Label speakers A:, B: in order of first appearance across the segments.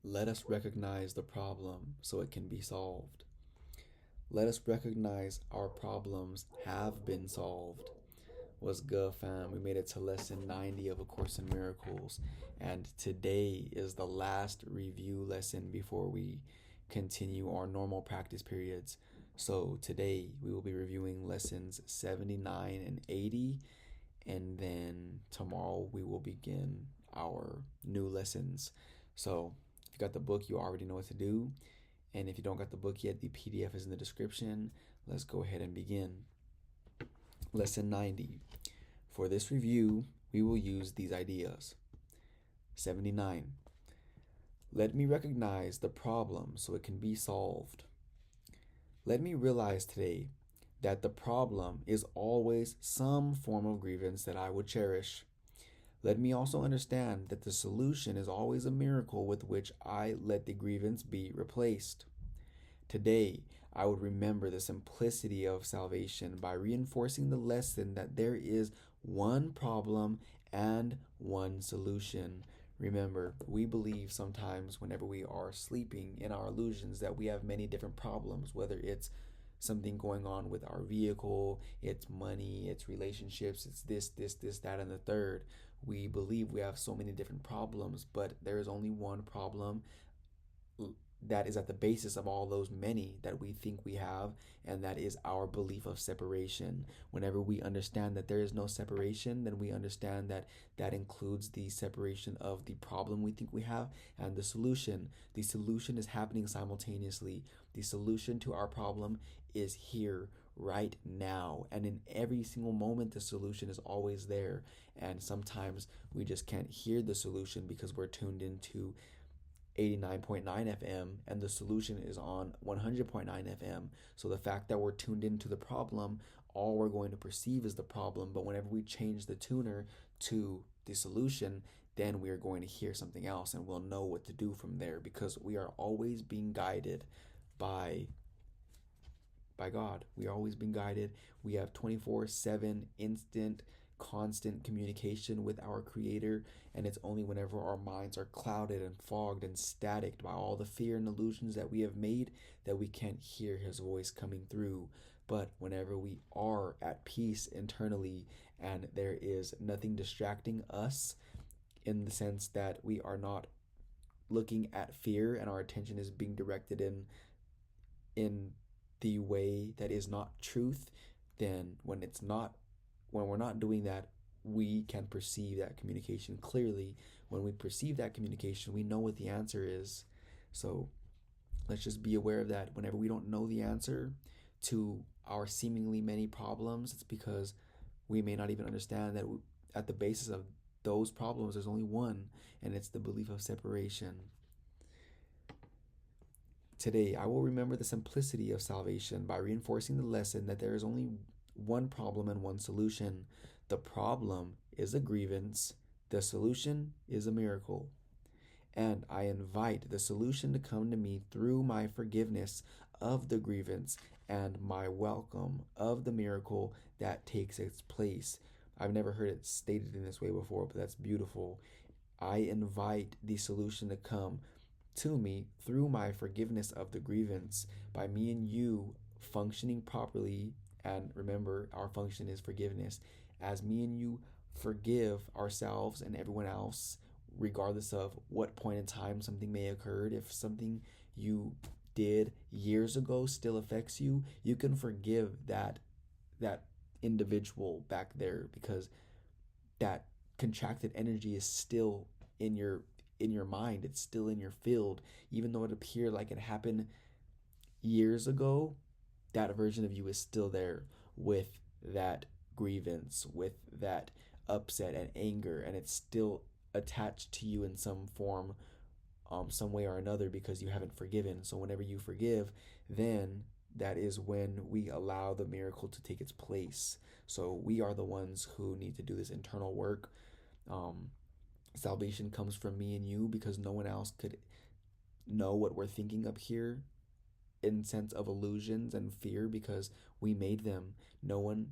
A: Let us recognize the problem so it can be solved. Let us recognize our problems have been solved. What's good, fam? We made it to lesson 90 of A Course in Miracles, and today is the last review lesson before we continue our normal practice periods. So today we will be reviewing lessons 79 and 80, and then tomorrow we will begin our new lessons. So if you got the book, you already know what to do. And if you don't got the book yet, the PDF is in the description. Let's go ahead and begin. Lesson 90. For this review, we will use these ideas. 79. Let me recognize the problem so it can be solved. Let me realize today that the problem is always some form of grievance that I would cherish. Let me also understand that the solution is always a miracle with which I let the grievance be replaced. Today, I would remember the simplicity of salvation by reinforcing the lesson that there is one problem and one solution. Remember, we believe sometimes whenever we are sleeping in our illusions that we have many different problems, whether it's something going on with our vehicle, it's money, it's relationships, it's this, that, and the third. We believe we have so many different problems, but there is only one problem that is at the basis of all those many that we think we have, and that is our belief of separation. Whenever we understand that there is no separation, then we understand that that includes the separation of the problem we think we have and the solution. The solution is happening simultaneously. The solution to our problem is here right now, and in every single moment the solution is always there. And sometimes we just can't hear the solution because we're tuned into 89.9 FM and the solution is on 100.9 FM. So the fact that we're tuned into the problem, all we're going to perceive is the problem. But whenever we change the tuner to the solution, then we are going to hear something else and we'll know what to do from there, because we are always being guided by God. We are always being guided. We have 24/7 instant constant communication with our Creator, and it's only whenever our minds are clouded and fogged and static by all the fear and illusions that we have made that we can't hear His voice coming through. But whenever we are at peace internally and there is nothing distracting us, in the sense that we are not looking at fear and our attention is being directed in the way that is not truth, then when we're not doing that, we can perceive that communication clearly. When we perceive that communication, we know what the answer is. So let's just be aware of that. Whenever we don't know the answer to our seemingly many problems, it's because we may not even understand that at the basis of those problems, there's only one, and it's the belief of separation. Today, I will remember the simplicity of salvation by reinforcing the lesson that there is only one problem and one solution. The problem is a grievance. The solution is a miracle. And I invite the solution to come to me through my forgiveness of the grievance and my welcome of the miracle that takes its place. I've never heard it stated in this way before, but that's beautiful. I invite the solution to come to me through my forgiveness of the grievance, by me and you functioning properly. And remember, our function is forgiveness. As me and you forgive ourselves and everyone else, regardless of what point in time something may have occurred, if something you did years ago still affects you, you can forgive that individual back there, because that contracted energy is still in your mind. It's still in your field, even though it appeared like it happened years ago. That version of you is still there with that grievance, with that upset and anger, and it's still attached to you in some form, some way or another, because you haven't forgiven. So whenever you forgive, then that is when we allow the miracle to take its place. So we are the ones who need to do this internal work. Salvation comes from me and you, because no one else could know what we're thinking up here in sense of illusions and fear, because we made them. No one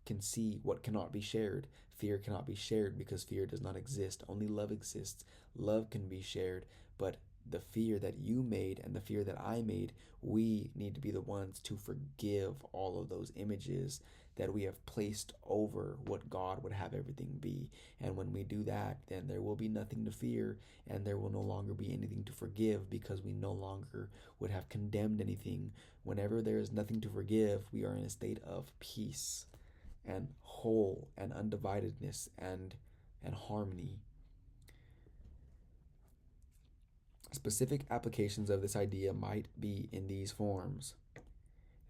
A: can see what cannot be shared. Fear cannot be shared because fear does not exist. Only love exists. Love can be shared, but the fear that you made and the fear that I made, we need to be the ones to forgive all of those images that we have placed over what God would have everything be. And when we do that, then there will be nothing to fear, and there will no longer be anything to forgive, because we no longer would have condemned anything. Whenever there is nothing to forgive, we are in a state of peace and whole and undividedness and harmony. Specific applications of this idea might be in these forms.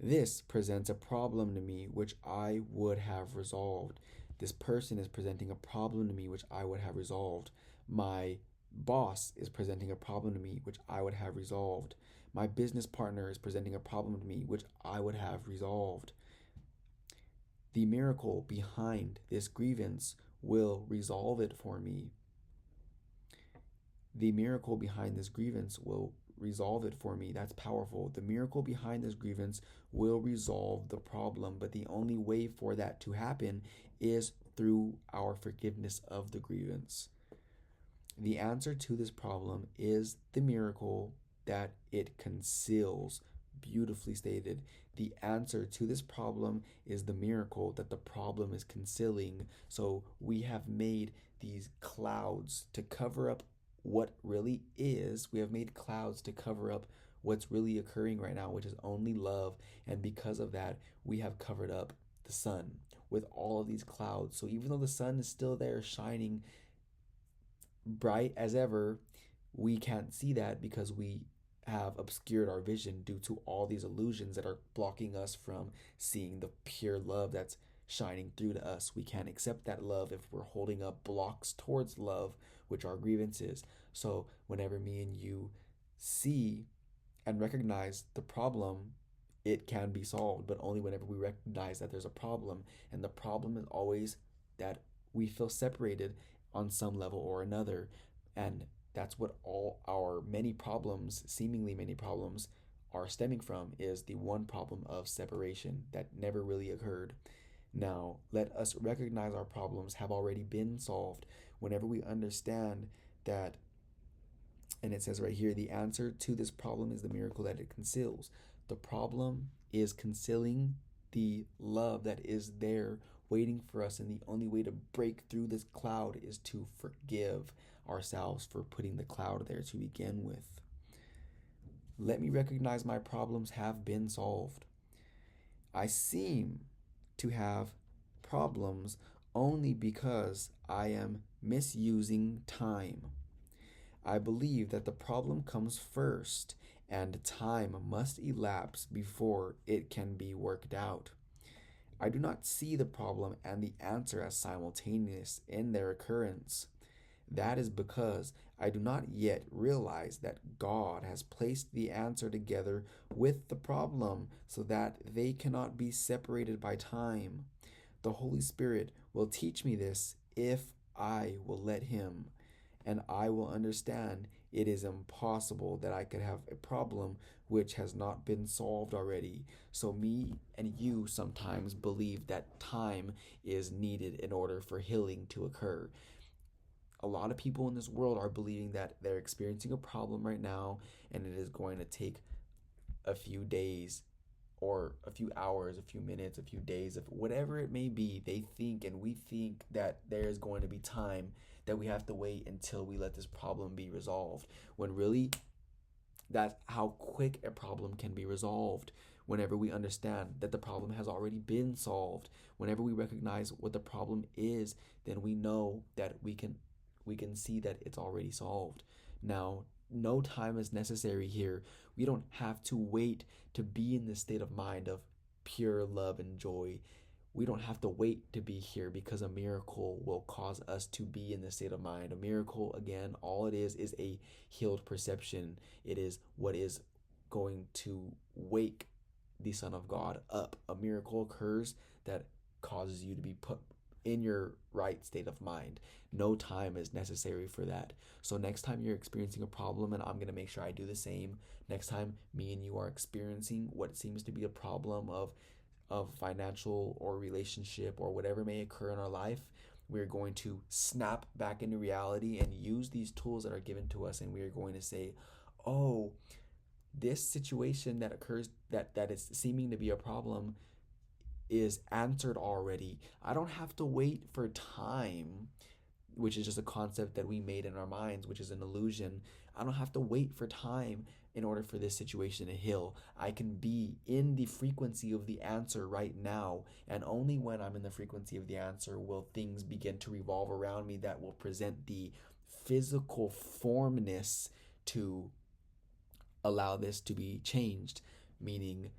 A: This presents a problem to me which I would have resolved. This person is presenting a problem to me which I would have resolved. My boss is presenting a problem to me which I would have resolved. My business partner is presenting a problem to me which I would have resolved. The miracle behind this grievance will resolve it for me. The miracle behind this grievance will resolve it for me. That's powerful. The miracle behind this grievance will resolve the problem, but the only way for that to happen is through our forgiveness of the grievance. The answer to this problem is the miracle that it conceals. Beautifully stated. The answer to this problem is the miracle that the problem is concealing. So we have made these clouds to cover up what really is. We have made clouds to cover up what's really occurring right now, which is only love. And because of that, we have covered up the sun with all of these clouds. So even though the sun is still there shining bright as ever, we can't see that because we have obscured our vision due to all these illusions that are blocking us from seeing the pure love that's shining through to us. We can't accept that love if we're holding up blocks towards love, which are grievances. So whenever me and you see and recognize the problem, it can be solved, but only whenever we recognize that there's a problem. And the problem is always that we feel separated on some level or another. And that's what all our many problems, seemingly many problems, are stemming from, is the one problem of separation that never really occurred. Now, let us recognize our problems have already been solved. Whenever we understand that, and it says right here, the answer to this problem is the miracle that it conceals. The problem is concealing the love that is there waiting for us, and the only way to break through this cloud is to forgive ourselves for putting the cloud there to begin with. Let me recognize my problems have been solved. I seem to have problems only because I am misusing time. I believe that the problem comes first, and time must elapse before it can be worked out. I do not see the problem and the answer as simultaneous in their occurrence. That is because I do not yet realize that God has placed the answer together with the problem so that they cannot be separated by time. The Holy Spirit will teach me this if I will let Him, and I will understand it is impossible that I could have a problem which has not been solved already. So me and you sometimes believe that time is needed in order for healing to occur. A lot of people in this world are believing that they're experiencing a problem right now, and it is going to take a few days or a few hours, a few minutes, a few days, of whatever it may be. They think, and we think, that there's going to be time that we have to wait until we let this problem be resolved, when really that's how quick a problem can be resolved. Whenever we understand that the problem has already been solved, whenever we recognize what the problem is, then we know that we can see that it's already solved. Now, no time is necessary here. We don't have to wait to be in this state of mind of pure love and joy. We don't have to wait to be here, because a miracle will cause us to be in this state of mind. A miracle, again, all it is a healed perception. It is what is going to wake the Son of God up. A miracle occurs that causes you to be put in your right state of mind. No time is necessary for that. So next time you're experiencing a problem, and I'm going to make sure I do the same, next time me and you are experiencing what seems to be a problem of financial or relationship or whatever may occur in our life, we're going to snap back into reality and use these tools that are given to us, and we are going to say, oh, this situation that occurs, that is seeming to be a problem, is answered already. I don't have to wait for time, which is just a concept that we made in our minds, which is an illusion. I don't have to wait for time in order for this situation to heal. I can be in the frequency of the answer right now, and only when I'm in the frequency of the answer will things begin to revolve around me that will present the physical formness to allow this to be changed. Meaning,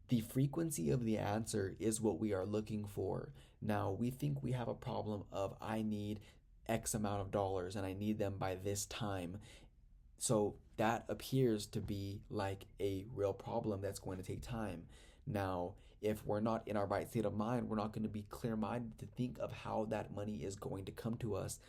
A: the frequency of the answer is what we are looking for. Now, we think we have a problem of I need X amount of dollars and I need them by this time. So that appears to be like a real problem that's going to take time. Now, if we're not in our right state of mind, we're not going to be clear minded to think of how that money is going to come to us.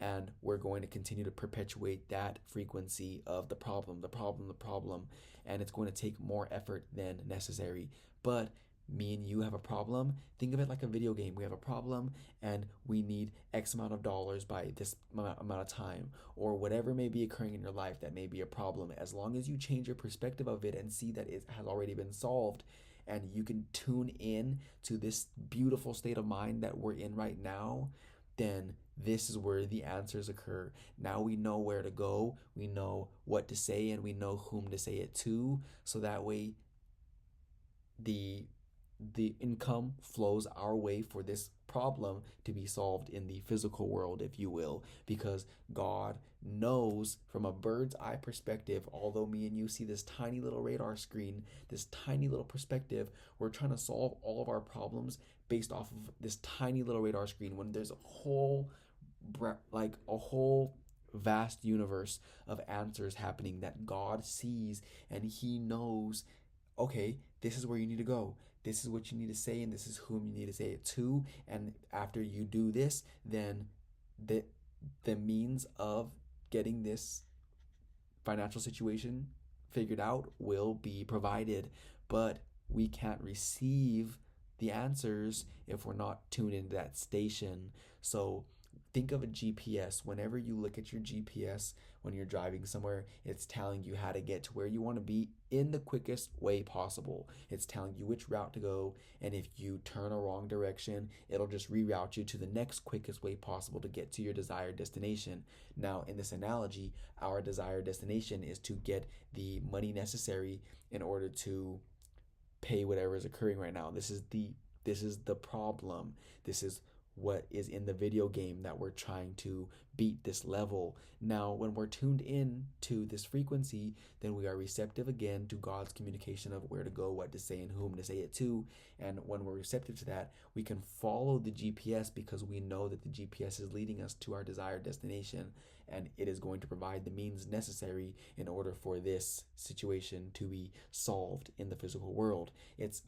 A: And we're going to continue to perpetuate that frequency of the problem, the problem, the problem. And it's going to take more effort than necessary. But me and you have a problem. Think of it like a video game. We have a problem and we need X amount of dollars by this amount of time, or whatever may be occurring in your life that may be a problem. As long as you change your perspective of it and see that it has already been solved, and you can tune in to this beautiful state of mind that we're in right now, then this is where the answers occur. Now we know where to go, we know what to say, and we know whom to say it to, so that way the income flows our way for this problem to be solved in the physical world, if you will, because God knows from a bird's eye perspective. Although me and you see this tiny little radar screen, this tiny little perspective, we're trying to solve all of our problems based off of this tiny little radar screen, when there's a whole vast universe of answers happening that God sees, and he knows, okay, this is where you need to go. This is what you need to say, and this is whom you need to say it to. And after you do this, then the means of getting this financial situation figured out will be provided. But we can't receive the answers if we're not tuned into that station. So think of a GPS. Whenever you look at your GPS when you're driving somewhere, it's telling you how to get to where you want to be in the quickest way possible. It's telling you which route to go, and if you turn a wrong direction, it'll just reroute you to the next quickest way possible to get to your desired destination. Now, in this analogy, our desired destination is to get the money necessary in order to pay whatever is occurring right now. This is the problem. This is what is in the video game that we're trying to beat this level. Now, when we're tuned in to this frequency, then we are receptive again to God's communication of where to go, what to say, and whom to say it to. And when we're receptive to that, we can follow the GPS because we know that the GPS is leading us to our desired destination, and it is going to provide the means necessary in order for this situation to be solved in the physical world. It's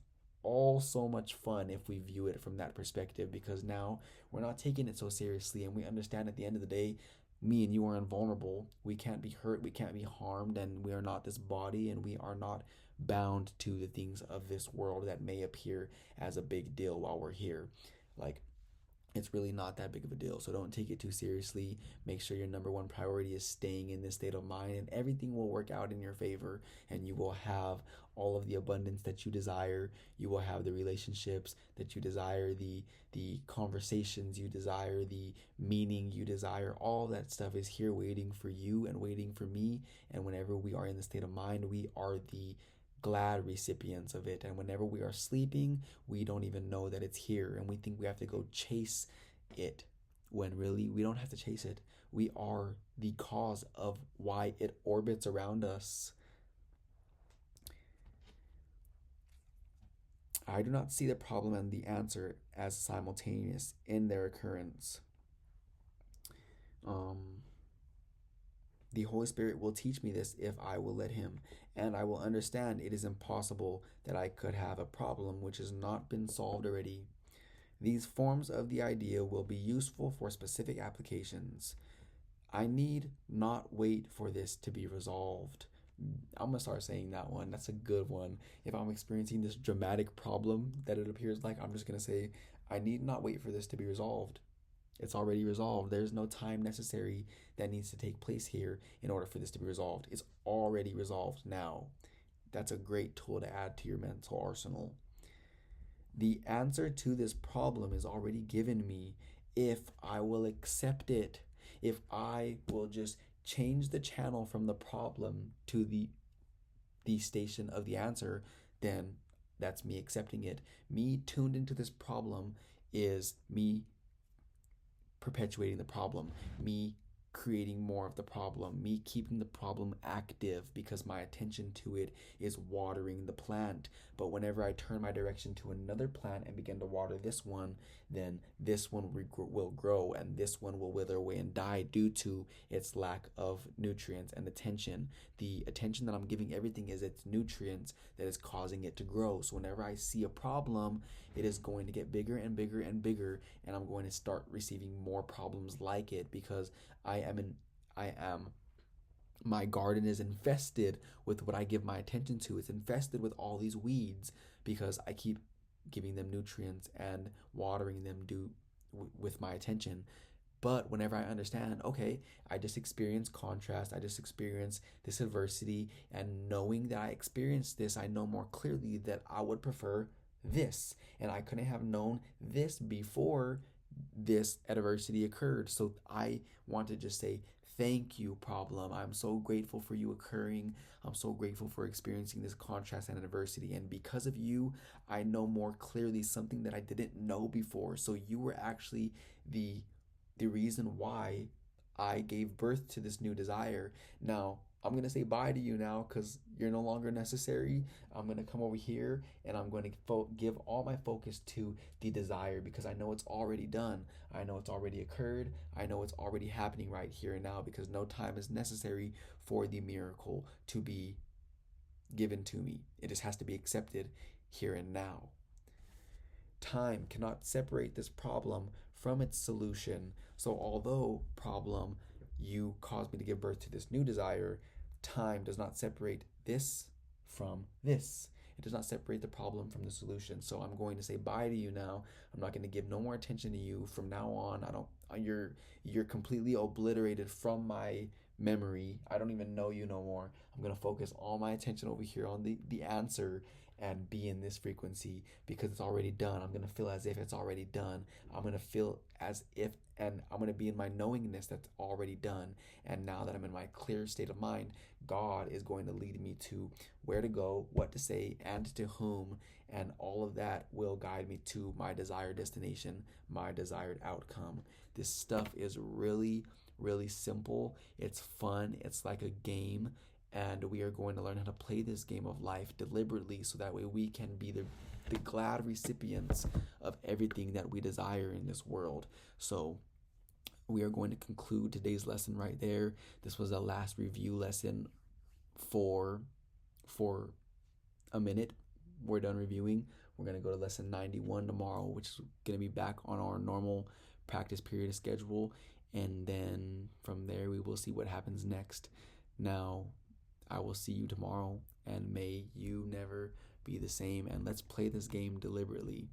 A: all so much fun if we view it from that perspective, because now we're not taking it so seriously, and we understand at the end of the day, me and you are invulnerable. We can't be hurt, we can't be harmed, and we are not this body, and we are not bound to the things of this world that may appear as a big deal while we're here. Like, it's really not that big of a deal. So don't take it too seriously. Make sure your number one priority is staying in this state of mind, and everything will work out in your favor, and you will have all of the abundance that you desire. You will have the relationships that you desire, the conversations you desire, the meaning you desire. All that stuff is here waiting for you and waiting for me. And whenever we are in the state of mind, we are the glad recipients of it. And whenever we are sleeping, we don't even know that it's here, and we think we have to go chase it, when really we don't have to chase it. We are the cause of why it orbits around us. I do not see the problem and the answer as simultaneous in their occurrence. The Holy Spirit will teach me this if I will let him, and I will understand it is impossible that I could have a problem which has not been solved already. These forms of the idea will be useful for specific applications. I need not wait for this to be resolved. I'm gonna start saying that one. That's a good one. If I'm experiencing this dramatic problem that it appears like, I'm just gonna say, I need not wait for this to be resolved. It's already resolved. There's no time necessary that needs to take place here in order for this to be resolved. It's already resolved now. That's a great tool to add to your mental arsenal. The answer to this problem is already given me if I will accept it. If I will just change the channel from the problem to the station of the answer, then that's me accepting it. Me tuned into this problem is me perpetuating the problem, me creating more of the problem, me keeping the problem active because my attention to it is watering the plant. But whenever I turn my direction to another plant and begin to water this one, then this one will grow and this one will wither away and die due to its lack of nutrients and attention. The attention that I'm giving everything is its nutrients that is causing it to grow. So whenever I see a problem, it is going to get bigger and bigger and bigger, and I'm going to start receiving more problems like it because my garden is infested with what I give my attention to. It's infested with all these weeds because I keep giving them nutrients and watering them with my attention. But whenever I understand, okay, I just experienced contrast, I just experienced this adversity, and knowing that I experienced this, I know more clearly that I would prefer this. And I couldn't have known this before this adversity occurred. So I want to just say, thank you, problem. I'm so grateful for you occurring. I'm so grateful for experiencing this contrast and adversity. And because of you, I know more clearly something that I didn't know before. So you were actually the reason why I gave birth to this new desire. Now, I'm going to say bye to you now because you're no longer necessary. I'm going to come over here and I'm going to give all my focus to the desire because I know it's already done. I know it's already occurred. I know it's already happening right here and now because no time is necessary for the miracle to be given to me. It just has to be accepted here and now. Time cannot separate this problem from its solution. So although, problem, you caused me to give birth to this new desire, time does not separate this from this. It does not separate the problem from the solution. So I'm going to say bye to you now. I'm not going to give no more attention to you from now on. You're completely obliterated from my memory. I don't even know you no more. I'm going to focus all my attention over here on the answer and be in this frequency because it's already done. I'm going to feel as if it's already done. I'm going to feel as if, and I'm going to be in my knowingness that's already done. And now that I'm in my clear state of mind, God is going to lead me to where to go, what to say, and to whom. And all of that will guide me to my desired destination, my desired outcome. This stuff is really, really simple. It's fun. It's like a game. And we are going to learn how to play this game of life deliberately so that way we can be the glad recipients of everything that we desire in this world. So we are going to conclude today's lesson right there. This was the last review lesson for a minute. We're done reviewing. We're going to go to lesson 91 tomorrow, which is going to be back on our normal practice period schedule. And then from there, we will see what happens next. Now, I will see you tomorrow, and may you never be the same. And let's play this game deliberately.